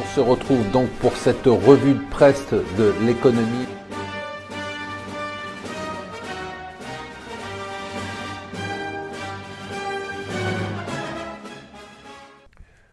On se retrouve donc pour cette revue de presse de l'économie.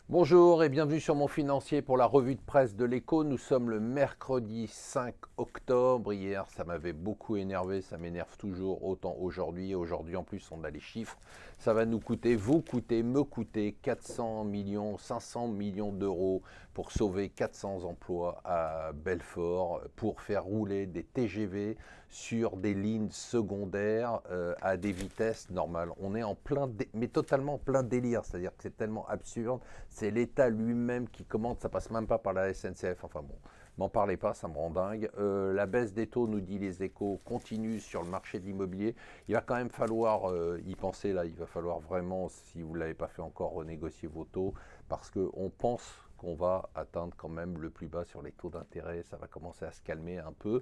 Bonjour et bienvenue sur Mon Financier pour la revue de presse de l'Écho. Nous sommes le mercredi 5 octobre. Hier, ça m'avait beaucoup énervé, ça m'énerve toujours autant aujourd'hui. Aujourd'hui, en plus, on a les chiffres. Ça va nous coûter, vous coûter, me coûter 400 millions, 500 millions d'euros pour sauver 400 emplois à Belfort, pour faire rouler des TGV sur des lignes secondaires à des vitesses normales. On est en plein, mais totalement en plein délire, c'est-à-dire que c'est tellement absurde. C'est l'État lui-même qui commande, ça passe même pas par la SNCF. Enfin bon, m'en parlez pas, ça me rend dingue. La baisse des taux, nous dit les Échos, continue sur le marché de l'immobilier. Il va quand même falloir y penser là. Il va falloir vraiment, si vous ne l'avez pas fait encore, renégocier vos taux parce qu'on pense qu'on va atteindre quand même le plus bas sur les taux d'intérêt. Ça va commencer à se calmer un peu.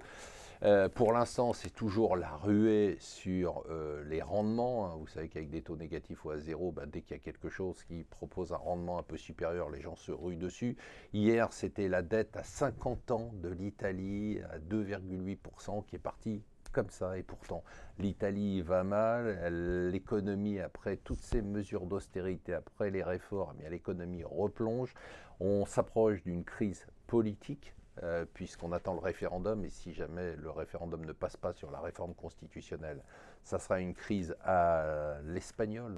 Pour l'instant, c'est toujours la ruée sur les rendements. Vous savez qu'avec des taux négatifs ou à zéro, dès qu'il y a quelque chose qui propose un rendement un peu supérieur, les gens se ruent dessus. Hier, c'était la dette à 50 ans de l'Italie à 2,8% qui est partie comme ça. Et pourtant, l'Italie va mal. L'économie, après toutes ces mesures d'austérité, après les réformes, l'économie replonge. On s'approche d'une crise politique. Puisqu'on attend le référendum, et si jamais le référendum ne passe pas sur la réforme constitutionnelle, ça sera une crise à l'espagnol.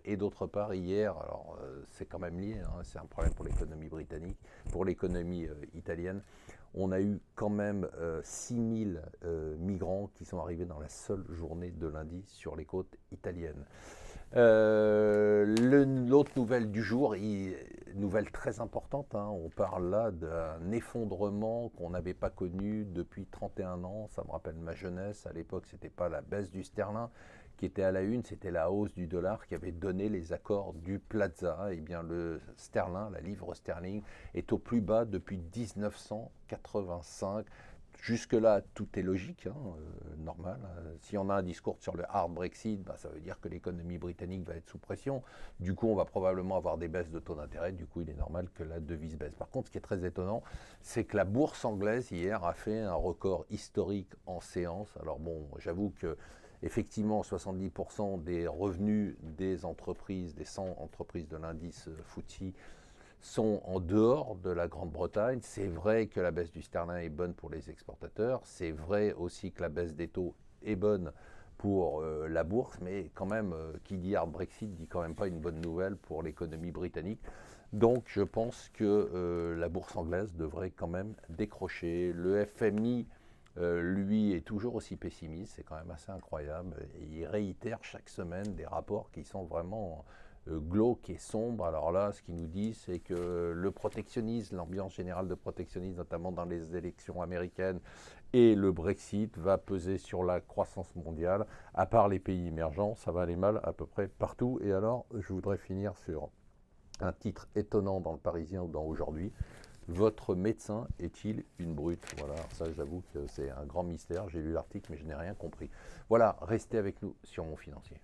Et d'autre part, hier, alors c'est quand même lié, c'est un problème pour l'économie britannique, pour l'économie italienne, on a eu quand même 6000 migrants qui sont arrivés dans la seule journée de lundi sur les côtes italiennes. L'autre nouvelle du jour, nouvelle très importante, on parle là d'un effondrement qu'on n'avait pas connu depuis 31 ans, ça me rappelle ma jeunesse, à l'époque c'était pas la baisse du sterling qui était à la une, c'était la hausse du dollar qui avait donné les accords du Plaza. Et bien le sterling, la livre sterling, est au plus bas depuis 1985. Jusque-là, tout est logique, normal. Si on a un discours sur le hard Brexit, ça veut dire que l'économie britannique va être sous pression. Du coup, on va probablement avoir des baisses de taux d'intérêt. Du coup, il est normal que la devise baisse. Par contre, ce qui est très étonnant, c'est que la bourse anglaise, hier, a fait un record historique en séance. Alors bon, j'avoue que effectivement, 70% des revenus des entreprises, des 100 entreprises de l'indice FTSE, sont en dehors de la Grande-Bretagne. C'est vrai que la baisse du sterling est bonne pour les exportateurs. C'est vrai aussi que la baisse des taux est bonne pour la bourse. Mais quand même, qui dit hard Brexit dit quand même pas une bonne nouvelle pour l'économie britannique. Donc je pense que la bourse anglaise devrait quand même décrocher. Le FMI, lui, est toujours aussi pessimiste. C'est quand même assez incroyable. Il réitère chaque semaine des rapports qui sont vraiment glauque et sombre. Alors là, ce qu'il nous dit, c'est que le protectionnisme, l'ambiance générale de protectionnisme, notamment dans les élections américaines, et le Brexit va peser sur la croissance mondiale. À part les pays émergents, ça va aller mal à peu près partout. Et alors, je voudrais finir sur un titre étonnant dans le Parisien ou dans Aujourd'hui. Votre médecin est-il une brute? Voilà, ça j'avoue que c'est un grand mystère. J'ai lu l'article mais je n'ai rien compris. Voilà, restez avec nous sur Mon Financier.